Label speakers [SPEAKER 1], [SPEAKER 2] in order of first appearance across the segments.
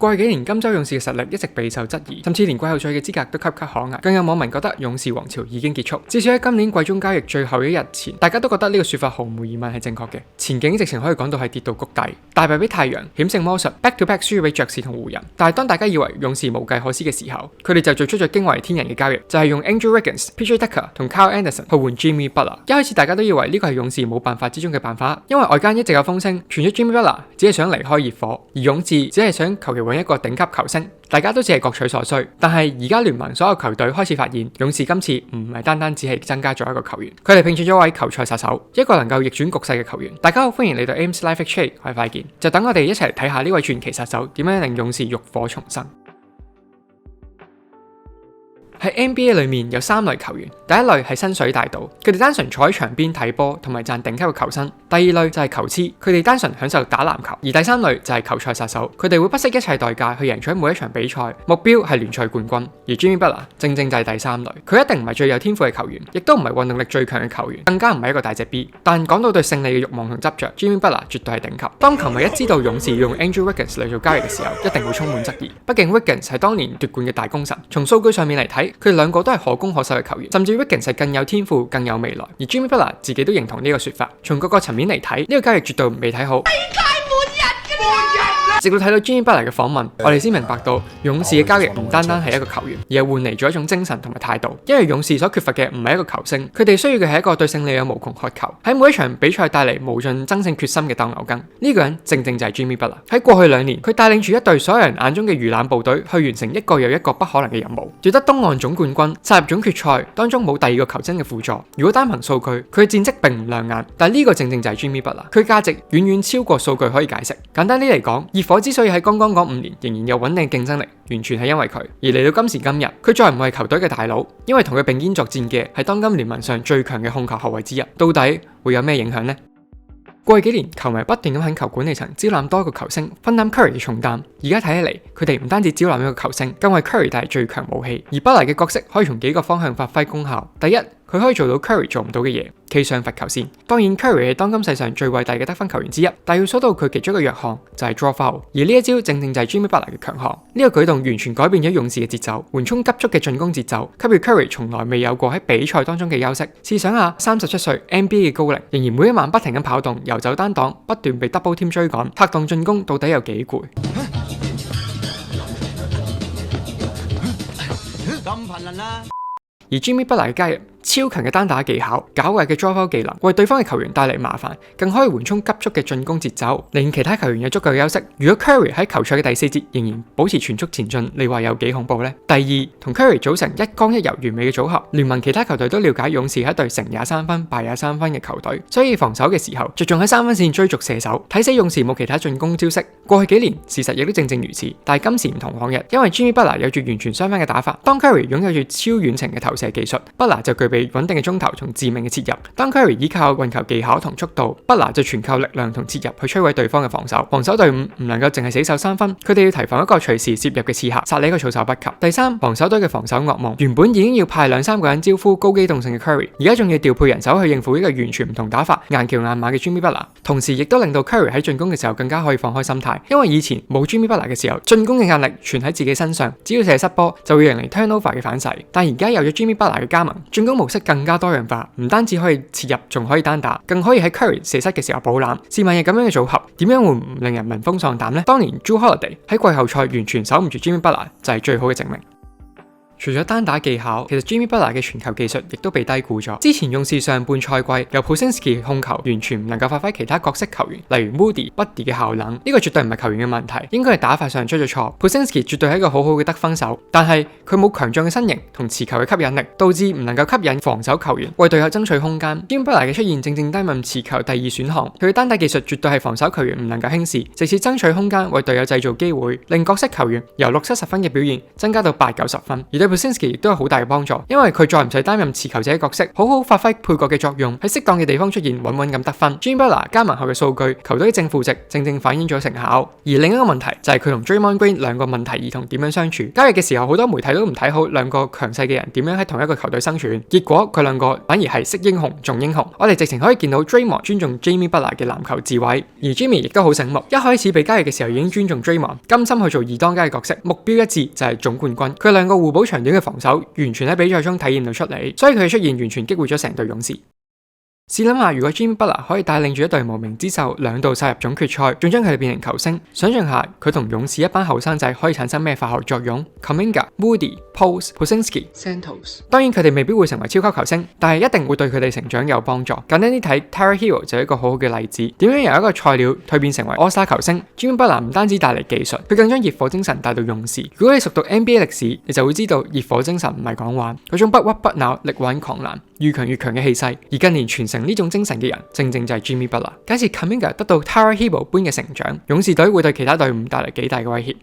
[SPEAKER 1] 過去幾年金州勇士嘅實力一直備受質疑，甚至連季後賽嘅資格都岌岌可危。更有網民覺得勇士王朝已經結束。至少喺今年季中交易最後一日前，大家都覺得呢個說法毫無疑問係正確嘅。前景直情可以講到係跌到谷底，大敗俾太陽，險勝魔術 ，back to back 輸俾爵士同湖人。但係當大家以為勇士無計可施嘅時候，佢哋就做出咗驚為天人嘅交易，就係用 Andrew Wiggins、PJ Tucker 同 Kyle Anderson 去換 Jimmy Butler。一開始大家都以為呢個係勇士冇辦法之中嘅辦法，因為外間一直有風聲傳咗 Jimmy Butler 只係想離開熱火，而勇士只係想求其揾一個頂級球星。大家都只係各取所需，但係而家聯盟所有球隊開始發現，勇士今次唔係單單只係增加咗一個球員，佢哋聘請咗位球賽殺手，一個能夠逆轉局勢嘅球員。大家好，歡迎嚟到 Ames Live Exchange，我係快健，就等我哋一齊嚟睇下呢位傳奇殺手點樣令勇士浴火重生。喺 NBA 裏面有3類球員，第一類係薪水大盜，佢哋單純坐喺場邊睇波同埋賺頂級嘅球薪；第二類就係球痴，佢哋單純享受打籃球；而第三類就係球賽殺手，佢哋會不惜一切代價去贏取每一場比賽，目標係聯賽冠軍。而 Jimmy Butler 正正就係第三類，佢一定唔係最有天賦嘅球員，亦都唔係運動力最強嘅球員，更加唔係一個大隻 B。但講到對勝利嘅慾望同執着 ，Jimmy Butler 絕對係頂級。當球迷一知道勇士要用 Andrew Wiggins 嚟做交易嘅時候，一定會充滿質疑。畢竟 Wiggins 係當年奪冠嘅大功臣，從數據上面嚟睇，佢哋兩個都係可攻可守嘅球員，甚至 Wiggins 係更有天賦、更有未來。而 Jimmy Butler 自己都認同呢個說法。從各個層面嚟睇，呢個交易絕對唔被睇好。直到睇到 Jimmy Butler 嘅訪問，我哋先明白到勇士嘅交易唔單單係一個球員，而係換嚟咗一種精神同埋態度。因為勇士所缺乏嘅唔係一個球星，佢哋需要嘅係一個對勝利有無窮渴求，喺每一場比賽帶嚟無盡爭勝決心嘅鬥牛筋。呢個人正正就係 Jimmy Butler。喺過去2年，佢帶領住一隊所有人眼中嘅魚腩部隊去完成一個又一個不可能嘅任務，奪得東岸總冠軍，殺入總決賽，當中冇第二個球星嘅輔助。如果單憑數據，佢嘅戰績並唔亮眼，但係呢個正正就係 Jimmy Butler，佢價值遠遠超過數據可以解釋。簡單啲嚟講，熱火之所以喺剛剛嗰5年仍然有穩定競爭力，完全係因為佢。而嚟到今時今日，佢再唔係球隊嘅大佬，因為同佢並肩作戰嘅係當今聯盟上最強嘅控球後衛之一。到底會有咩影響呢？過去幾年，球迷不斷咁懇求管理層招攬多一個球星，分擔 Curry 嘅重擔。而家睇起嚟，佢哋唔單止招攬一個球星，更為 Curry 帶嚟最強武器。而Butler嘅角色可以從幾個方向發揮功效。第一，佢可以做到 Curry 做唔到嘅嘢，企上罰球線。當然 Curry 係當今世上最偉大嘅得分球員之一，但要數到佢其中一個弱項就係 draw foul， 而呢一招正正就係 Jimmy Butler 嘅強項。呢個舉動完全改變咗勇士嘅節奏，緩衝急速嘅進攻節奏，給予 Curry 從來未有過喺比賽當中嘅休息。試想下，37歲 NBA 嘅高齡，仍然每一晚不停咁跑動，遊走單擋，不斷被 double team 追趕，拍檔進攻到底有幾攰？咁頻輪啦！而 Jimmy Butler 嘅加入，超強嘅單打技巧、狡猾嘅 draw foul 技能，為對方嘅球員帶嚟麻煩，更可以緩衝急速嘅進攻節奏，令其他球員有足夠嘅休息。如果 Curry 喺球賽嘅第4節仍然保持全速前進，你話有幾恐怖呢？第二，同 Curry 組成一剛一柔完美嘅組合，聯盟其他球隊都了解勇士係一隊成也3分、敗也3分嘅球隊，所以防守嘅時候着重喺3分線追逐射手，睇死勇士冇其他進攻招式。過去幾年事實亦都正正如此，但係今時唔同往日，因為 Jimmy Butler 有住完全相反嘅打法。當 Curry 擁有住超遠程嘅投射技術，Butler 就具備穩定嘅中投同致命嘅切入。當 Curry 依靠運球技巧同速度，Butler 就全靠力量同切入去摧毀對方嘅防守。防守隊伍唔能夠淨係死守3分，佢哋要提防一個隨時攝入嘅刺客，殺你一個措手不及。第三，防守隊嘅防守噩夢，原本已經要派2-3個人招呼高機動性嘅 Curry， 而家仲要調配人手去應付呢個完全唔同打法、硬橋硬馬嘅 Jimmy Butler。同時亦都令到 Curry 喺進攻嘅時候更加可以放開心態，因為以前冇 Jimmy Butler 嘅時候，進攻嘅壓力全喺自己身上，只要射失波就會迎嚟 turnover 嘅反噬。但而家有咗 Jimmy Butler 嘅加盟，進攻模式更加多樣化，唔單止可以切入，仲可以單打，更可以喺 Curry 射失嘅時候補籃。試問有咁樣嘅組合，點樣會唔令人聞風喪膽呢？當年 Jrue Holiday 喺季後賽完全守唔住 Jimmy Butler 就係最好嘅證明。除咗單打技巧，其實 Jimmy Butler 嘅傳球技術亦都被低估咗。之前勇士上半賽季由 Pozinski 控球完全唔能夠發揮其他角色球員，例如 Moody、Buddy 嘅效能。呢個絕對唔係球員嘅問題，應該係打法上出咗錯。Pozinski 絕對係一個好好嘅得分手，但係佢冇強壯嘅身形同持球嘅吸引力，導致唔能夠吸引防守球員為隊友爭取空間。Jimmy Butler 嘅出現正正擔任持球第2選項，佢嘅單打技術絕對係防守球員唔能夠輕視，直接爭取空間為隊友製造機會，令角色球員由60-70分嘅表現增加到80-90分。而對對 Pozinski 亦都有好大嘅幫助，因為佢再唔使擔任持球者嘅角色，好好發揮配角嘅作用，喺適當嘅地方出現，穩穩咁得分。Jimmy Butler 加盟後嘅數據，球隊正負值正正反映咗成效。而另一個問題就係佢同 Draymond Green 兩個問題兒童點樣相處。交易嘅時候，好多媒體都唔睇好兩個強勢嘅人點樣喺同一個球隊生存，結果佢兩個反而係識英雄重英雄。我哋直情可以見到 Draymond 尊重 Jimmy Butler 嘅籃球智慧，而 Jimmy 亦都好醒目，一開始被交易嘅時候已經尊重 Draymond，甘心去做二當家嘅角色，目標一致就係總冠軍。佢兩個互補長短嘅防守，完全喺比賽中體驗到出嚟，所以佢嘅出現完全激活咗成隊勇士。試諗下，如果 Jimmy Butler 可以帶領住一隊無名之獸兩度殺入總決賽，仲將佢哋變成球星，想象下佢同勇士一班後生仔可以產生咩化學作用 ？Kuminga、Moody、Post、Pozinski、Santos， 當然佢哋未必會成為超級球星，但係一定會對佢哋成長有幫助。簡單啲睇 Tyler Hero 就係一個好好嘅例子，點樣由一個菜鳥蛻變成為 All-Star 球星 ？Jimmy Butler 唔單止帶嚟技術，佢更將熱火精神帶到勇士。如果你熟讀 NBA 歷史，你就會知道熱火精神唔係講玩，嗰種不屈不撓、力挽狂瀾、越強越強嘅氣勢。而近年傳承呢種精神嘅人，正正就係 Jimmy Butler。假設 Kuminga 得到 Tyler Hero 般嘅成長，勇士隊會對其他隊伍帶來幾大嘅威脅？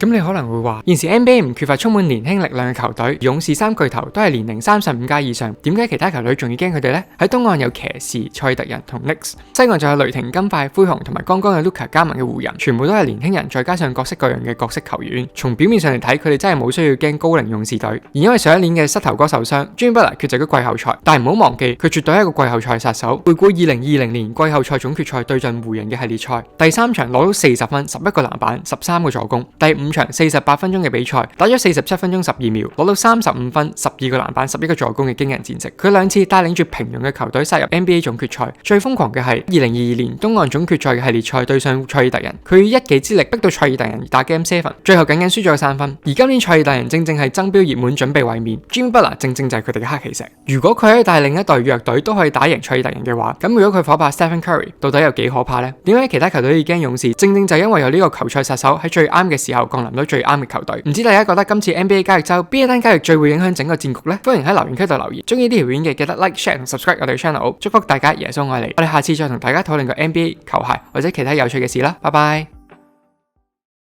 [SPEAKER 1] 咁你可能會話，現時 NBA 唔缺乏充滿年輕力量嘅球隊，勇士三巨頭都係年齡35+以上，點解其他球隊仲要驚佢哋呢？喺東岸有騎士、賽爾特人同 Knicks， 西岸就有雷霆、金塊、灰熊同埋剛剛有 Luka 加盟嘅湖人，全部都係年輕人，再加上各式各樣嘅角色球員。從表面上嚟睇，佢哋真係冇需要驚高齡勇士隊。而因為上一年嘅膝頭哥受傷 ，Jimmy Butler 缺席咗季後賽，但係唔好忘記佢絕對係一個季後賽殺手。回顧2020年季後賽總決賽對陣湖人嘅系列賽，第3場攞到40分、11個籃板、13個助攻，第5場48分鐘嘅比賽，打咗47分鐘12秒，攞到35分、12個籃板、11個助攻嘅驚人戰績。佢兩次帶領住平庸嘅球隊殺入 NBA 總決賽。最瘋狂嘅係2022年東岸總決賽嘅系列賽對上賽爾特人，佢以一己之力逼到賽爾特人打 Game 7，最後僅僅輸咗3分。而今年賽爾特人正正係爭標熱門，準備衛冕 ，Jimmy Butler 正正就係佢哋嘅黑騎石。如果佢可以帶領一隊弱隊都可以打贏賽爾特人嘅話，咁如果佢火爆 Stephen Curry 到底有幾可怕呢？點解其他球隊要驚勇士？正正就係因為有呢個球賽殺手喺最啱嘅時候降臨到最啱嘅球隊。唔知大家覺得今次 NBA 交易周邊一單交易最會影響整個戰局呢？歡迎喺留言區度留言。中意呢條片嘅記得 Like、Share 同 Subscribe 我哋嘅 channel。祝福大家耶穌愛你。我哋下次再同大家討論個 NBA 球鞋或者其他有趣嘅事啦。拜拜。